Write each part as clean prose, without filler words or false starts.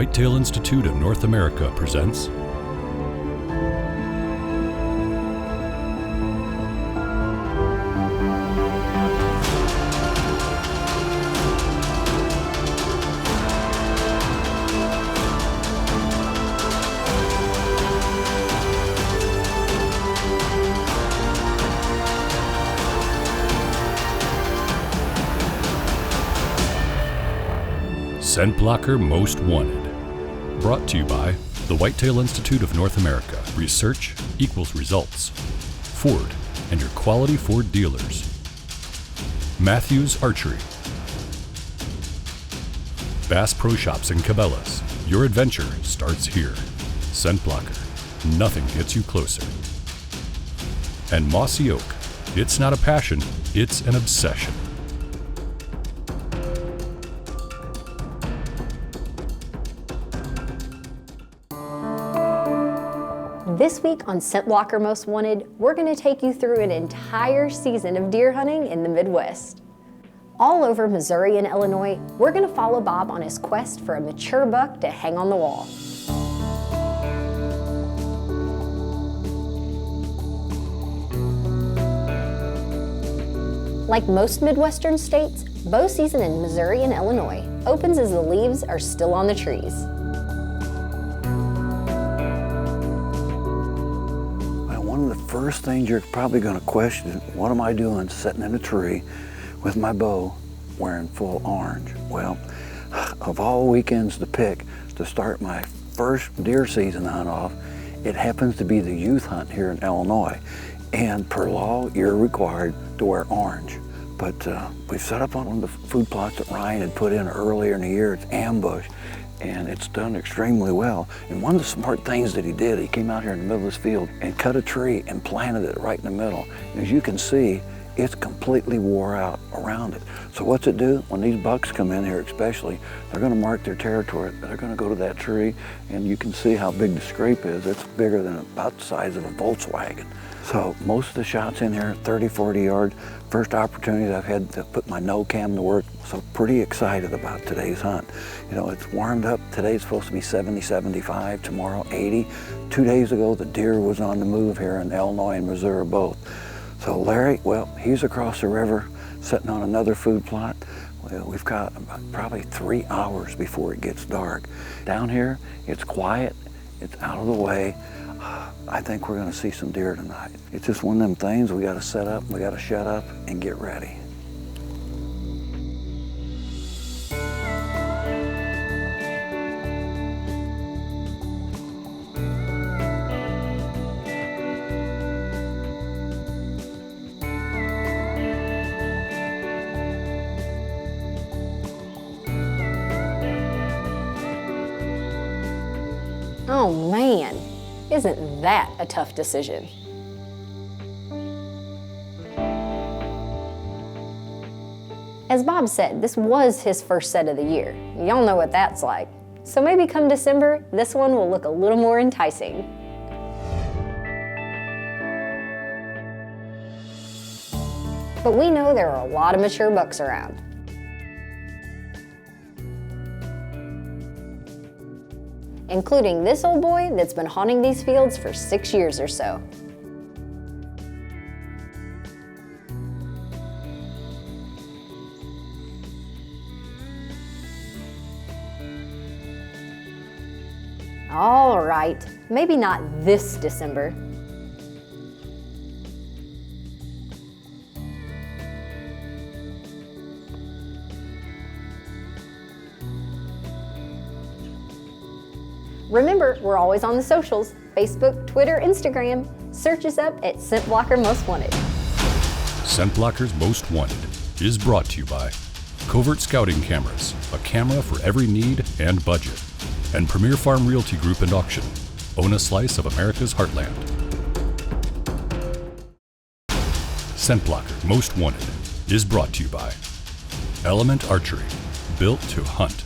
Whitetail Institute of North America presents Scent Blocker Most Wanted. Brought to you by the Whitetail Institute of North America. Research equals results. Ford and your quality Ford dealers. Matthews Archery. Bass Pro Shops and Cabela's. Your adventure starts here. Scent Blocker. Nothing gets you closer. And Mossy Oak. It's not a passion, it's an obsession. This week on Scent Blocker Most Wanted, we're going to take you through an entire season of deer hunting in the Midwest. All over Missouri and Illinois, we're going to follow Bob on his quest for a mature buck to hang on the wall. Like most Midwestern states, bow season in Missouri and Illinois opens as the leaves are still on the trees. One of the first things you're probably going to question, what am I doing sitting in a tree with my bow wearing full orange? Well, of all weekends to pick to start my first deer season hunt off, it happens to be the youth hunt here in Illinois. And per law, you're required to wear orange. But we've set up on one of the food plots that Ryan had put in earlier in the year. It's ambush. And it's done extremely well. And one of the smart things that he did, he came out here in the middle of this field and cut a tree and planted it right in the middle. And as you can see, it's completely wore out around it. So what's it do? When these bucks come in here especially, they're gonna mark their territory. They're gonna go to that tree, and you can see how big the scrape is. It's bigger than about the size of a Volkswagen. So most of the shots in here, 30, 40 yards. First opportunity I've had to put my no cam to work, so pretty excited about today's hunt. You know, it's warmed up. Today's supposed to be 70, 75, tomorrow 80. 2 days ago, the deer was on the move here in Illinois and Missouri both. So Larry, well, he's across the river, sitting on another food plot. Well, we've got about probably 3 hours before it gets dark. Down here, it's quiet, it's out of the way. I think we're gonna see some deer tonight. It's just one of them things we gotta set up, we gotta shut up and get ready. Oh man, isn't that a tough decision? As Bob said, this was his first set of the year. Y'all know what that's like. So maybe come December, this one will look a little more enticing. But we know there are a lot of mature bucks around. Including this old boy that's been haunting these fields for 6 years or so. All right, maybe not this December. Remember, we're always on the socials, Facebook, Twitter, Instagram. Search us up at Scent Blocker Most Wanted. Scent Blockers Most Wanted is brought to you by Covert Scouting Cameras, a camera for every need and budget. And Premier Farm Realty Group and Auction. Own a slice of America's heartland. Scent Blocker Most Wanted is brought to you by Element Archery, built to hunt.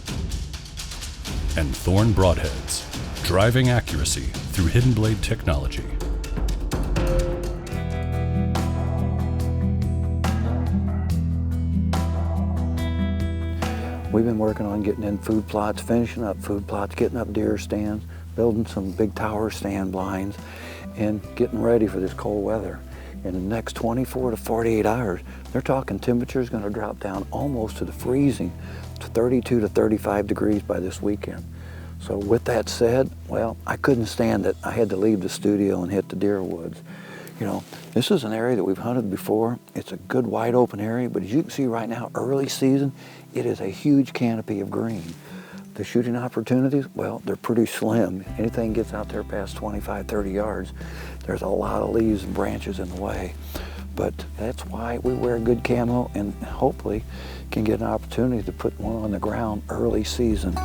And Thorn Broadheads, driving accuracy through hidden blade technology. We've been working on getting in food plots, finishing up food plots, getting up deer stands, building some big tower stand blinds, and getting ready for this cold weather. In the next 24 to 48 hours, they're talking temperature's gonna drop down almost to the freezing, to 32 to 35 degrees by this weekend. So with that said, well, I couldn't stand it. I had to leave the studio and hit the deer woods. You know, this is an area that we've hunted before. It's a good wide open area, but as you can see right now, early season, it is a huge canopy of green. The shooting opportunities, well, they're pretty slim. Anything gets out there past 25, 30 yards, there's a lot of leaves and branches in the way. But that's why we wear good camo and hopefully can get an opportunity to put one on the ground early season.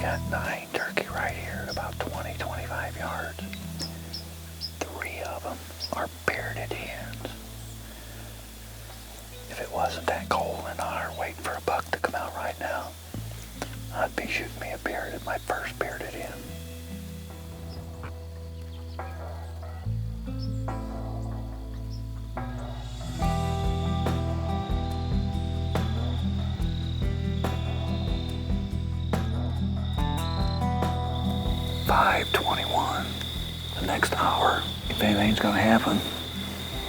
Got 9 turkey right here at about 20, 25 yards. 3 of them are bearded hens. If it wasn't that cold and I were waiting for a buck to come out right now, I'd be shooting me a bearded, my first bearded hen. .5:21. The next hour, if anything's gonna happen,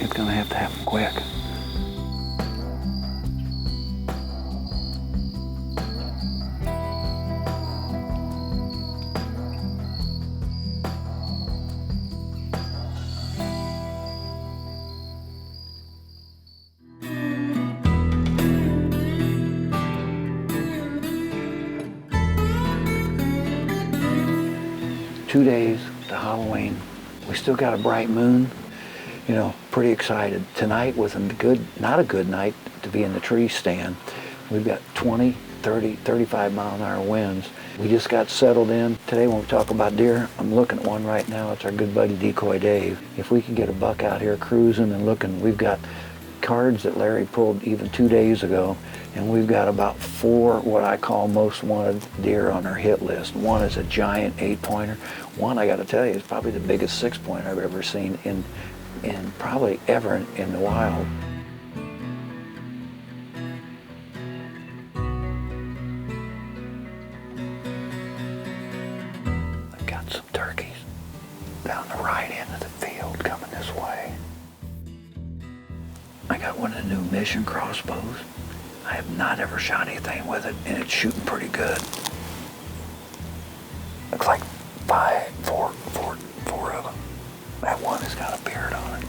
it's gonna have to happen quick. Two days to Halloween. We still got a bright moon. You know, pretty excited. Tonight was not a good night to be in the tree stand. We've got 20, 30, 35 mile an hour winds. We just got settled in. Today when we talk about deer, I'm looking at one right now. It's our good buddy Decoy Dave. If we can get a buck out here cruising and looking, we've got cards that Larry pulled even 2 days ago, and we've got about 4 what I call most wanted deer on our hit list. One is a giant 8-pointer. One, I got to tell you, is probably the biggest 6-pointer I've ever seen in probably ever in the wild. I've got some turkeys down the right end of the field coming this way. I got one of the new Mission crossbows. I have not ever shot anything with it, and it's shooting pretty good. Looks like four of them. That one has got a beard on it.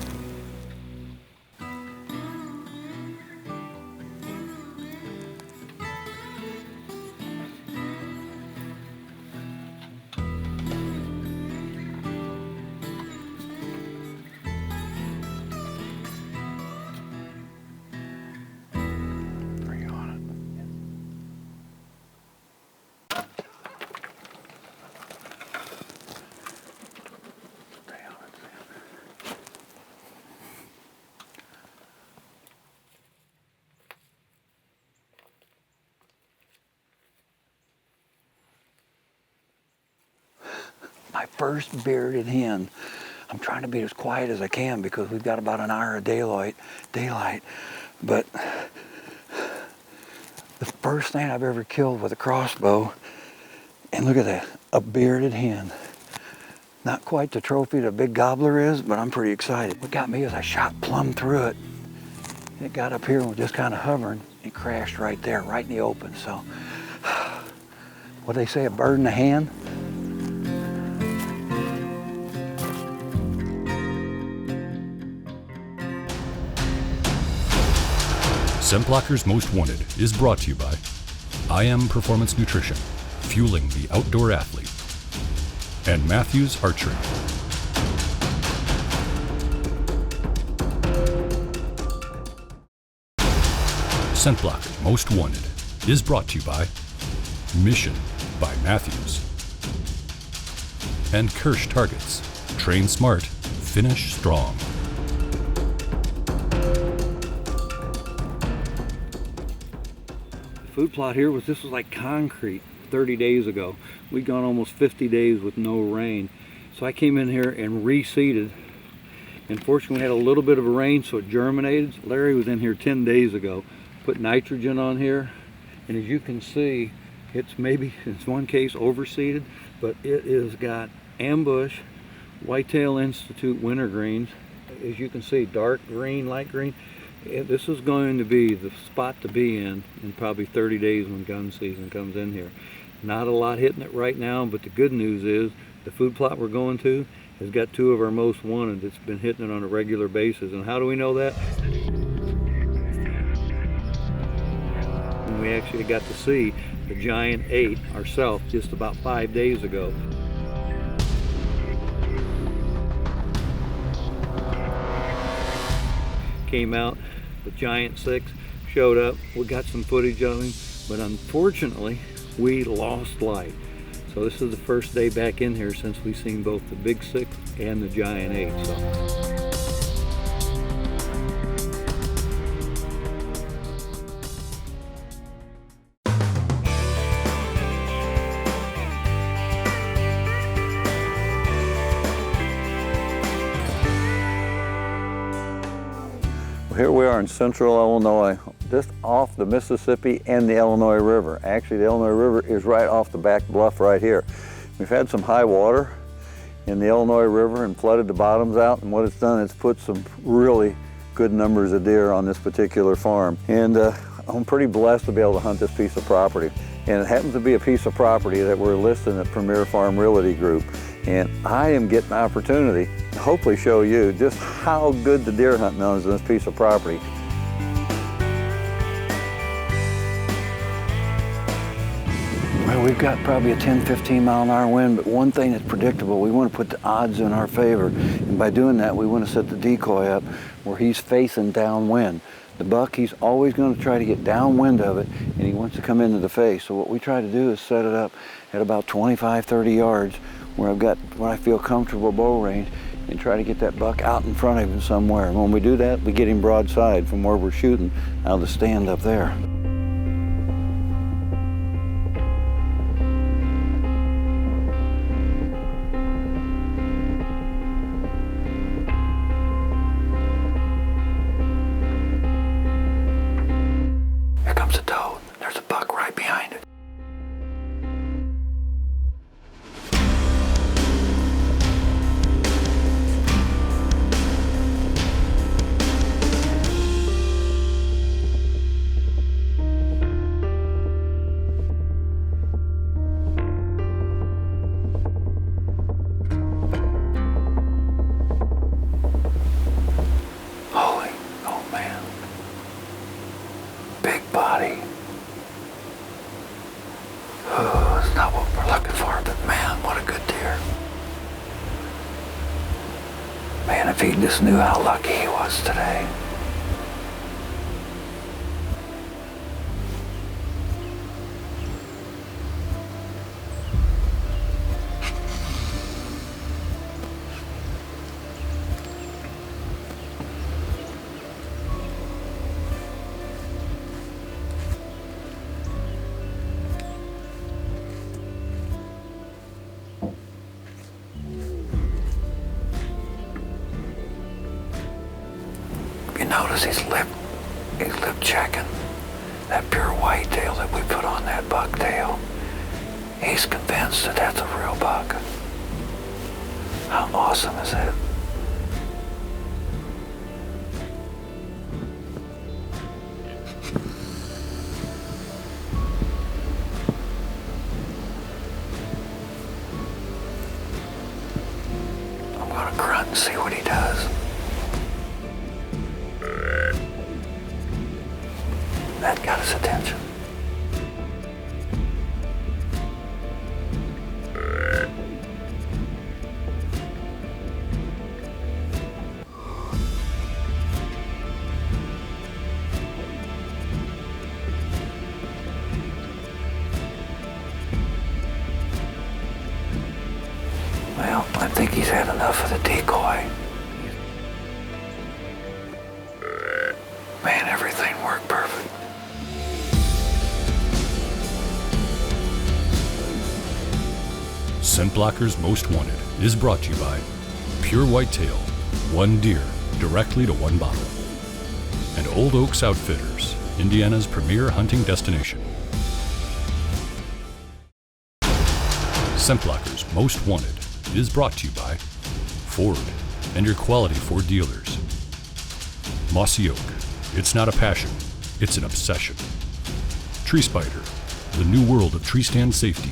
My first bearded hen. I'm trying to be as quiet as I can because we've got about an hour of daylight. But the first thing I've ever killed with a crossbow, and look at that, a bearded hen. Not quite the trophy the big gobbler is, but I'm pretty excited. What got me is I shot plumb through it. It got up here and was just kind of hovering and crashed right there, right in the open. So, what do they say, a bird in the hand? ScentBlocker's Most Wanted is brought to you by IM Performance Nutrition, fueling the outdoor athlete, and Matthews Archery. ScentBlocker Most Wanted is brought to you by Mission by Matthews, and Kirsch Targets. Train smart, finish strong. food plot here was like concrete 30 days ago. We'd gone almost 50 days with no rain. So I came in here and reseeded. Unfortunately, we had a little bit of a rain, so it germinated. Larry was in here 10 days ago, put nitrogen on here, and as you can see, it's maybe, in one case, overseeded, but it has got ambush, whitetail institute wintergreens. As you can see, dark green, light green. This is going to be the spot to be in probably 30 days when gun season comes in here. Not a lot hitting it right now, but the good news is the food plot we're going to has got 2 of our most wanted that's been hitting it on a regular basis. And how do we know that? And we actually got to see the giant 8 ourselves just about 5 days ago. Came out, the giant 6 showed up. We got some footage of him, but unfortunately we lost light. So this is the first day back in here since we've seen both the big 6 and the giant 8. So. Here we are in central Illinois, just off the Mississippi and the Illinois River. Actually, the Illinois River is right off the back bluff right here. We've had some high water in the Illinois River and flooded the bottoms out, and what it's done is put some really good numbers of deer on this particular farm. And I'm pretty blessed to be able to hunt this piece of property. And it happens to be a piece of property that we're listing at Premier Farm Realty Group. And I am getting an opportunity to hopefully show you just how good the deer hunting is in this piece of property. Well, we've got probably a 10-15 mile an hour wind, but one thing that's predictable, we want to put the odds in our favor. And by doing that, we want to set the decoy up where he's facing downwind. The buck, he's always going to try to get downwind of it, and he wants to come into the face. So what we try to do is set it up at about 25-30 yards where I've got what I feel comfortable bow range, and try to get that buck out in front of him somewhere. And when we do that, we get him broadside from where we're shooting out of the stand up there. Here comes a doe. There's a buck right behind it. Oh, it's not what we're looking for, but man, what a good deer. Man, if he just knew how lucky he was today. Notice he's lip checking that pure whitetail that we put on that bucktail. He's convinced that that's a real buck. How awesome is that? I'm gonna grunt and see what he does. That got his attention. Well, I think he's had enough of the decoy. Man, everything worked perfect. Scent Blocker's Most Wanted is brought to you by Pure Whitetail, one deer directly to one bottle, and Old Oaks Outfitters, Indiana's premier hunting destination. Scent Blocker's Most Wanted is brought to you by Ford and your quality Ford dealers. Mossy Oak, it's not a passion, it's an obsession. Tree Spider, the new world of tree stand safety.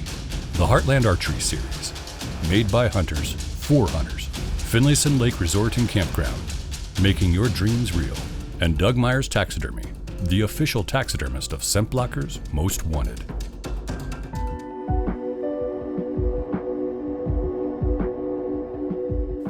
The Heartland Archery Series, made by hunters for hunters. Finlayson Lake Resort and Campground, making your dreams real. And Doug Myers Taxidermy, the official taxidermist of Scent Blocker's Most Wanted.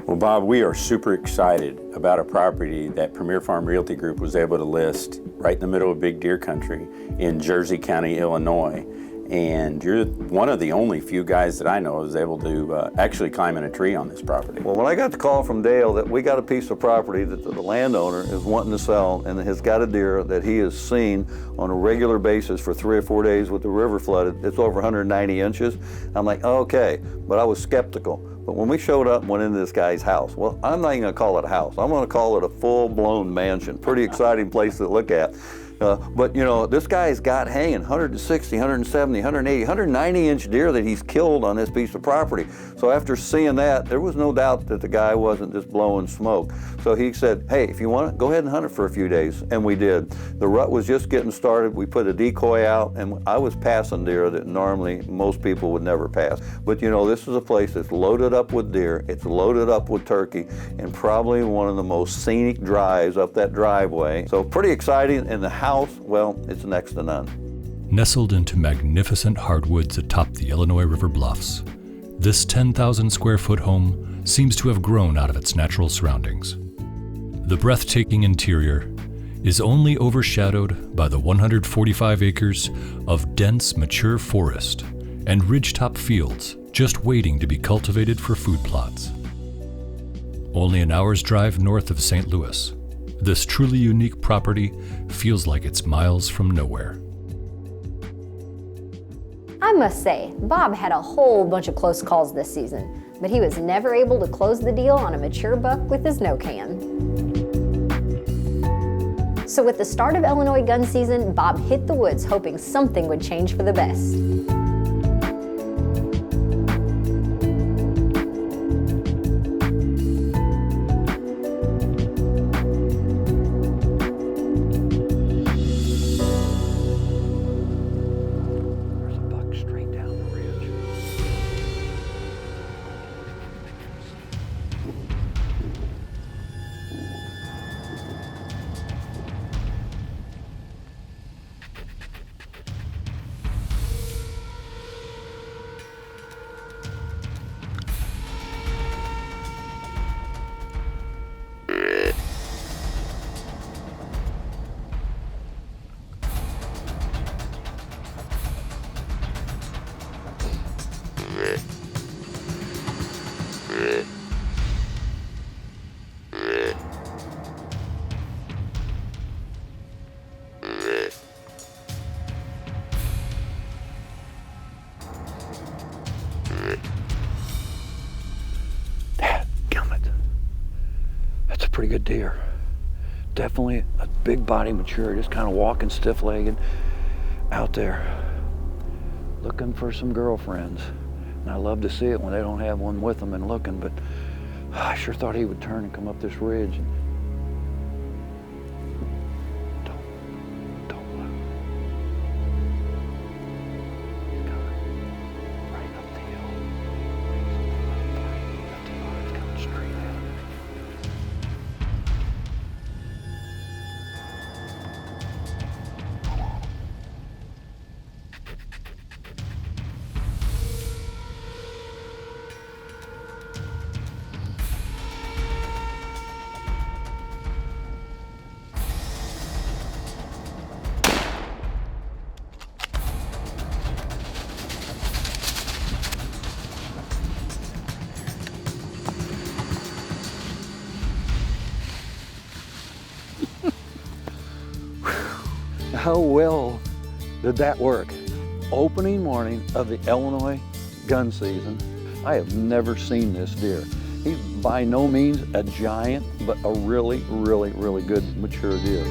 Well, Bob, we are super excited about a property that Premier Farm Realty Group was able to list right in the middle of big deer country in Jersey County, Illinois. And you're one of the only few guys that I know is able to actually climb in a tree on this property. Well, when I got the call from Dale that we got a piece of property that the landowner is wanting to sell and has got a deer that he has seen on a regular basis for 3 or 4 days with the river flooded, it's over 190 inches. I'm like, okay, but I was skeptical. But when we showed up and went into this guy's house, well, I'm not even gonna call it a house. I'm gonna call it a full-blown mansion. Pretty exciting place to look at. But you know, this guy's got hanging 160, 170, 180, 190 inch deer that he's killed on this piece of property. So after seeing that, there was no doubt that the guy wasn't just blowing smoke. So he said, hey, if you want it, go ahead and hunt it for a few days. And we did. The rut was just getting started. We put a decoy out and I was passing deer that normally most people would never pass. But you know, this is a place that's loaded up with deer, it's loaded up with turkey, and probably one of the most scenic drives up that driveway. So pretty exciting. And the house, well, it's next to none. Nestled into magnificent hardwoods atop the Illinois River bluffs, this 10,000 square foot home seems to have grown out of its natural surroundings. The breathtaking interior is only overshadowed by the 145 acres of dense, mature forest and ridgetop fields just waiting to be cultivated for food plots. Only an hour's drive north of St. Louis, this truly unique property feels like it's miles from nowhere. I must say, Bob had a whole bunch of close calls this season, but he was never able to close the deal on a mature buck with his no-can. So with the start of Illinois gun season, Bob hit the woods hoping something would change for the best. Pretty good deer. Definitely a big body, mature, just kind of walking stiff-legged out there looking for some girlfriends. And I love to see it when they don't have one with them and looking, but I sure thought he would turn and come up this ridge. Don't look. He's coming right up the hill. He's coming straight at him. How well did that work? Opening morning of the Illinois gun season. I have never seen this deer. He's by no means a giant, but a really, really, really good mature deer.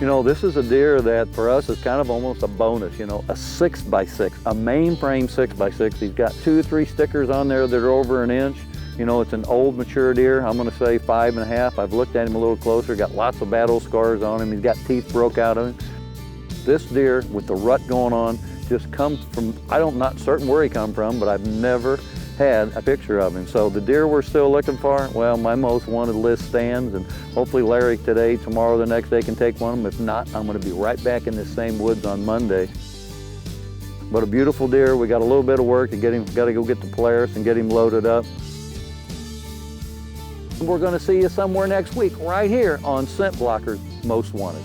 You know, this is a deer that for us is kind of almost a bonus, you know, a 6x6, a mainframe 6x6. He's got 2 or 3 stickers on there that are over an inch. You know, it's an old mature deer. I'm gonna say 5.5. I've looked at him a little closer, got lots of battle scars on him. He's got teeth broke out of him. This deer with the rut going on just comes from, I'm not certain where he come from, but I've never had a picture of him. So the deer we're still looking for, well, my most wanted list stands, and hopefully Larry today, tomorrow, the next day can take one of them. If not, I'm gonna be right back in this same woods on Monday. But a beautiful deer. We got a little bit of work to get him, gotta go get the Polaris and get him loaded up. We're gonna see you somewhere next week, right here on Scent Blocker's Most Wanted.